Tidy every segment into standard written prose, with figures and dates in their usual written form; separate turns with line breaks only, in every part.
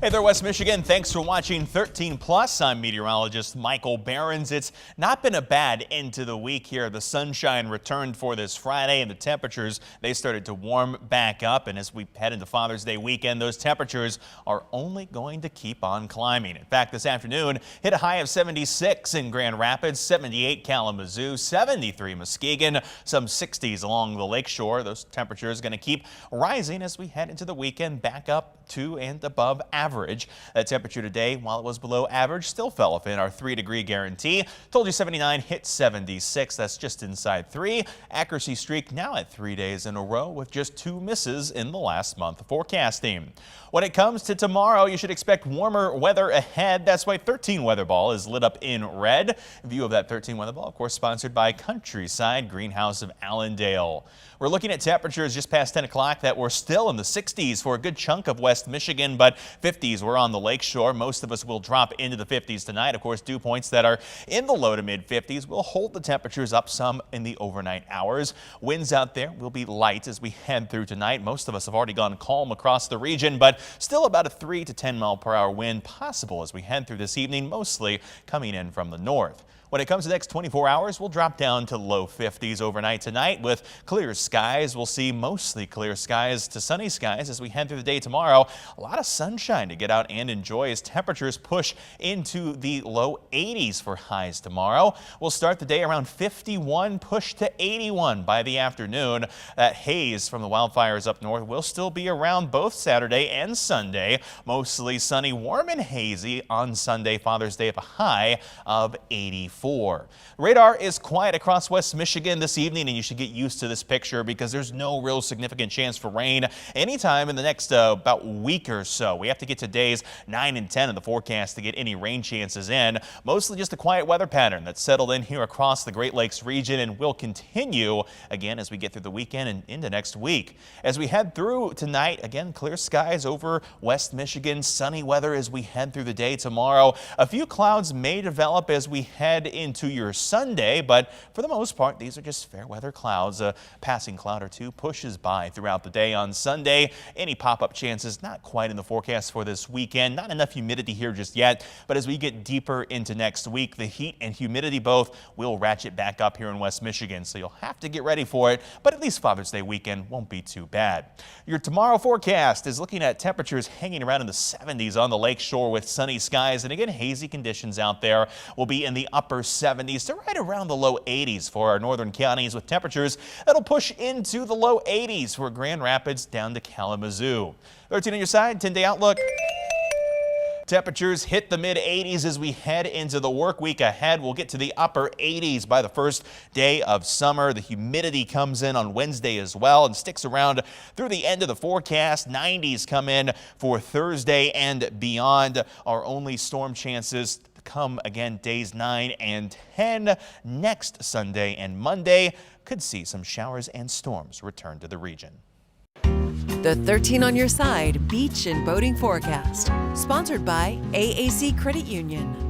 Hey there, West Michigan. Thanks for watching 13 Plus. I'm meteorologist Michael Behrens. It's not been a bad end to the week here. The sunshine returned for this Friday and the temperatures, they started to warm back up. And as we head into Father's Day weekend, those temperatures are only going to keep on climbing. In fact, this afternoon hit a high of 76 in Grand Rapids, 78 Kalamazoo, 73 Muskegon, some 60s along the lakeshore. Those temperatures going to keep rising as we head into the weekend, back up to and above average. That temperature today, while it was below average, still fell within our 3-degree guarantee. Told you 79, hit 76. That's just inside 3. Accuracy streak now at 3 days in a row with just 2 misses in the last month of forecasting. When it comes to tomorrow, you should expect warmer weather ahead. That's why 13 Weather Ball is lit up in red. View of that 13 Weather Ball, of course, sponsored by Countryside Greenhouse of Allendale. We're looking at temperatures just past 10 o'clock that were still in the 60s for a good chunk of West Michigan, but 50s were on the lakeshore. Most of us will drop into the 50s tonight. Of course, dew points that are in the low to mid 50s will hold the temperatures up some in the overnight hours. Winds out there will be light as we head through tonight. Most of us have already gone calm across the region, but still about a 3 to 10 mile per hour wind possible as we head through this evening, mostly coming in from the north. When it comes to the next 24 hours, we'll drop down to low 50s overnight tonight with clear skies. We'll see mostly clear skies to sunny skies as we head through the day tomorrow. A lot of sunshine to get out and enjoy as temperatures push into the low 80s for highs tomorrow. We'll start the day around 51, push to 81 by the afternoon. That haze from the wildfires up north will still be around both Saturday and Sunday. Mostly sunny, warm and hazy on Sunday, Father's Day, of a high of 84. Radar is quiet across West Michigan this evening, and you should get used to this picture because there's no real significant chance for rain anytime in the next about week or so. We have to get to days 9 and 10 in the forecast to get any rain chances in. Mostly just a quiet weather pattern that's settled in here across the Great Lakes region and will continue again as we get through the weekend and into next week. As we head through tonight, again, clear skies over West Michigan, sunny weather as we head through the day tomorrow. A few clouds may develop as we head into your Sunday, but for the most part, these are just fair weather clouds. A passing cloud or two pushes by throughout the day on Sunday. Any pop-up chances not quite in the forecast for this weekend. Not enough humidity here just yet, but as we get deeper into next week, the heat and humidity both will ratchet back up here in West Michigan, so you'll have to get ready for it, but at least Father's Day weekend won't be too bad. Your tomorrow forecast is looking at temperatures hanging around in the 70s on the lakeshore with sunny skies, and again, hazy conditions out there. Will be in the upper 70s to right around the low 80s for our northern counties, with temperatures that'll push into the low 80s for Grand Rapids down to Kalamazoo. 13 on your side, 10-day outlook. Temperatures hit the mid-80s as we head into the work week ahead. We'll get to the upper 80s by the first day of summer. The humidity comes in on Wednesday as well and sticks around through the end of the forecast. 90s come in for Thursday and beyond. Our only storm chances come again days 9 and 10. Next Sunday and Monday could see some showers and storms return to the region.
The 13 on your side beach and boating forecast, sponsored by AAC Credit Union.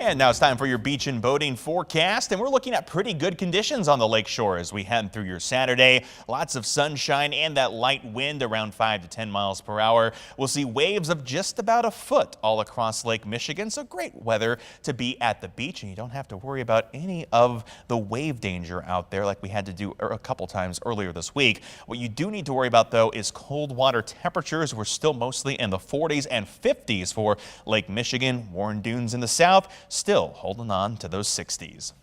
And now it's time for your beach and boating forecast, and we're looking at pretty good conditions on the lakeshore as we head through your Saturday. Lots of sunshine and that light wind around 5 to 10 miles per hour. We'll see waves of just about a foot all across Lake Michigan, so great weather to be at the beach, and you don't have to worry about any of the wave danger out there like we had to do a couple times earlier this week. What you do need to worry about, though, is cold water temperatures. We're still mostly in the 40s and 50s for Lake Michigan. Warren Dunes in the south, still holding on to those 60s.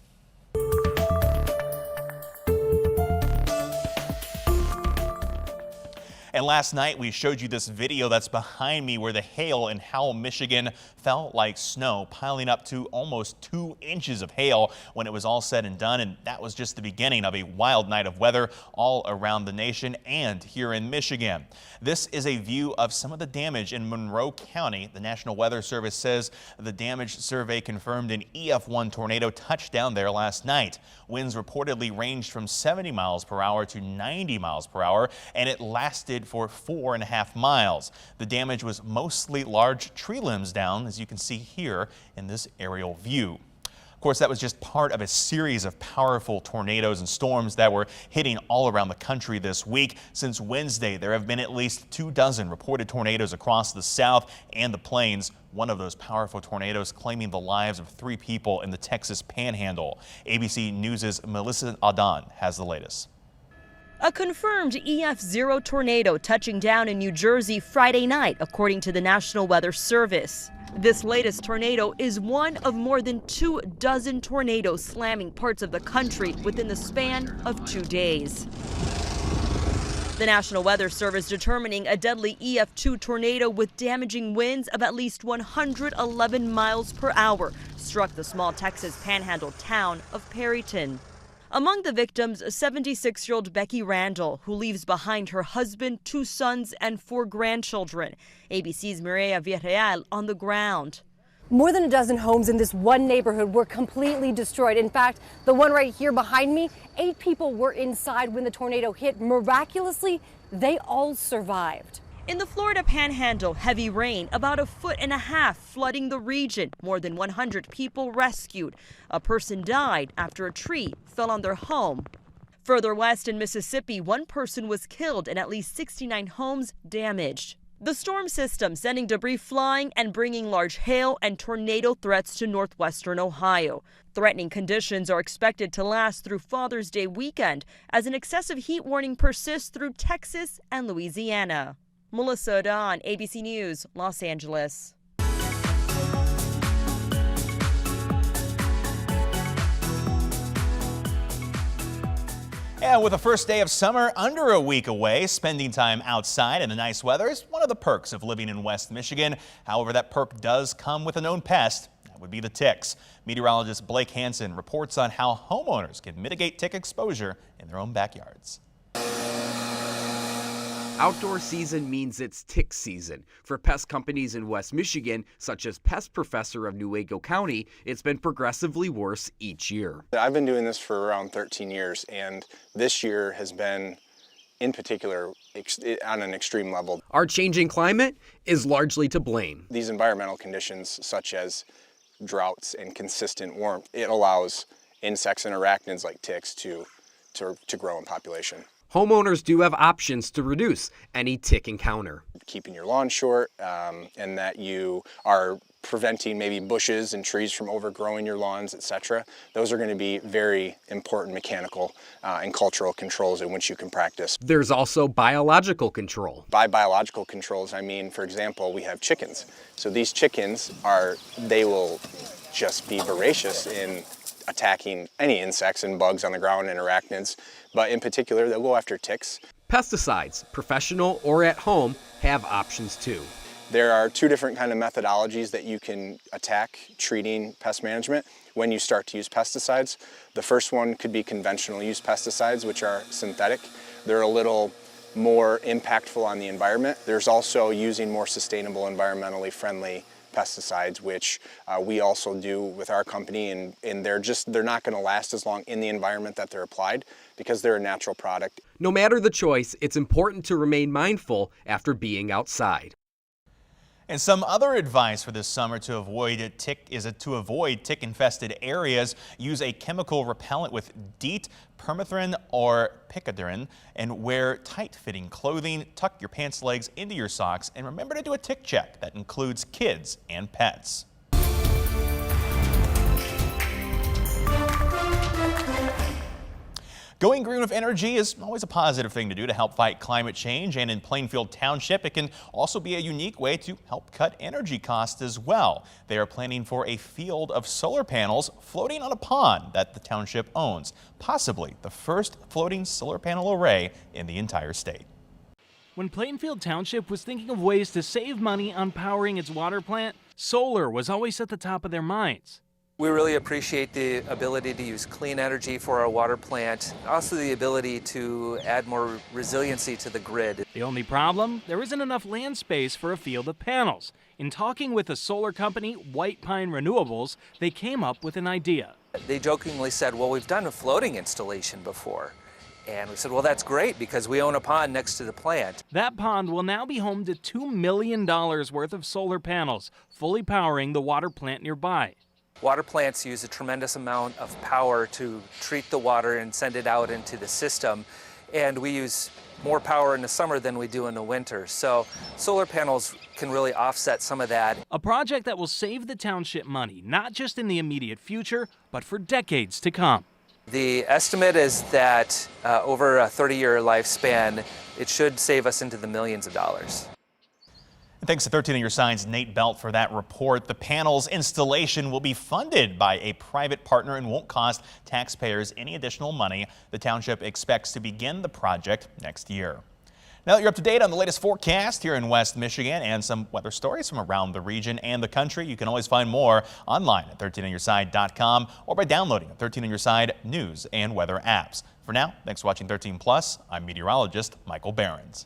And last night we showed you this video that's behind me where the hail in Howell, Michigan fell like snow, piling up to almost 2 inches of hail when it was all said and done. And that was just the beginning of a wild night of weather all around the nation and here in Michigan. This is a view of some of the damage in Monroe County. The National Weather Service says the damage survey confirmed an EF1 tornado touched down there last night. Winds reportedly ranged from 70 miles per hour to 90 miles per hour, and it lasted for 4.5 miles. The damage was mostly large tree limbs down, as you can see here in this aerial view. Of course, that was just part of a series of powerful tornadoes and storms that were hitting all around the country this week. Since Wednesday, there have been at least 24 reported tornadoes across the South and the Plains. One of those powerful tornadoes claiming the lives of 3 people in the Texas Panhandle. ABC News' Melissa Adan has the latest.
A confirmed EF0 tornado touching down in New Jersey Friday night, according to the National Weather Service. This latest tornado is one of more than 24 tornadoes slamming parts of the country within the span of 2 days. The National Weather Service determining a deadly EF2 tornado with damaging winds of at least 111 miles per hour struck the small Texas Panhandle town of Perryton. Among the victims, 76-year-old Becky Randall, who leaves behind her husband, 2 sons, and 4 grandchildren. ABC's Mireya Villarreal on the ground.
More than a dozen homes in this one neighborhood were completely destroyed. In fact, the one right here behind me, 8 people were inside when the tornado hit. Miraculously, they all survived.
In the Florida Panhandle, heavy rain, about 1.5 feet, flooding the region. More than 100 people rescued. A person died after a tree fell on their home. Further west in Mississippi, 1 person was killed and at least 69 homes damaged. The storm system sending debris flying and bringing large hail and tornado threats to northwestern Ohio. Threatening conditions are expected to last through Father's Day weekend as an excessive heat warning persists through Texas and Louisiana. Melissa Adan, ABC News, Los Angeles.
And with the first day of summer under a week away, spending time outside in the nice weather is one of the perks of living in West Michigan. However, that perk does come with a known pest. That would be the ticks. Meteorologist Blake Hansen reports on how homeowners can mitigate tick exposure in their own backyards.
Outdoor season means it's tick season. For pest companies in West Michigan, such as Pest Professor of Newaygo County, it's been progressively worse each year.
I've been doing this for around 13 years, and this year has been, in particular, on an extreme level.
Our changing climate is largely to blame.
These environmental conditions, such as droughts and consistent warmth, it allows insects and arachnids like ticks to grow in population.
Homeowners do have options to reduce any tick encounter.
Keeping your lawn short and that you are preventing maybe bushes and trees from overgrowing your lawns, etc. Those are going to be very important mechanical and cultural controls in which you can practice.
There's also biological control.
By biological controls, I mean, for example, we have chickens. So these chickens they will just be voracious in attacking any insects and bugs on the ground and arachnids, but in particular, they'll go after ticks.
Pesticides, professional or at home, have options too.
There are 2 different kind of methodologies that you can attack treating pest management when you start to use pesticides. The first one could be conventional use pesticides, which are synthetic. They're a little more impactful on the environment. There's also using more sustainable, environmentally friendly pesticides, which we also do with our company, and they're not going to last as long in the environment that they're applied because they're a natural product.
No matter the choice, it's important to remain mindful after being outside.
And some other advice for this summer to avoid tick-infested areas. Use a chemical repellent with DEET, permethrin, or picaridin, and wear tight-fitting clothing. Tuck your pants legs into your socks, and remember to do a tick check that includes kids and pets. Going green with energy is always a positive thing to do to help fight climate change, and in Plainfield Township, it can also be a unique way to help cut energy costs as well. They are planning for a field of solar panels floating on a pond that the township owns, possibly the first floating solar panel array in the entire state.
When Plainfield Township was thinking of ways to save money on powering its water plant, solar was always at the top of their minds.
We really appreciate the ability to use clean energy for our water plant, also the ability to add more resiliency to the grid.
The only problem? There isn't enough land space for a field of panels. In talking with the solar company, White Pine Renewables, they came up with an idea.
They jokingly said, well, we've done a floating installation before. And we said, well, that's great because we own a pond next to the plant.
That pond will now be home to $2 million worth of solar panels, fully powering the water plant nearby.
Water plants use a tremendous amount of power to treat the water and send it out into the system. And we use more power in the summer than we do in the winter. So solar panels can really offset some of that.
A project that will save the township money, not just in the immediate future, but for decades to come.
The estimate is that over a 30-year lifespan, it should save us into the millions of dollars.
Thanks to 13 on Your Side's Nate Belt for that report. The panel's installation will be funded by a private partner and won't cost taxpayers any additional money. The township expects to begin the project next year. Now that you're up to date on the latest forecast here in West Michigan and some weather stories from around the region and the country, you can always find more online at 13onyourside.com or by downloading the 13 on Your Side news and weather apps. For now, thanks for watching 13 Plus. I'm meteorologist Michael Behrens.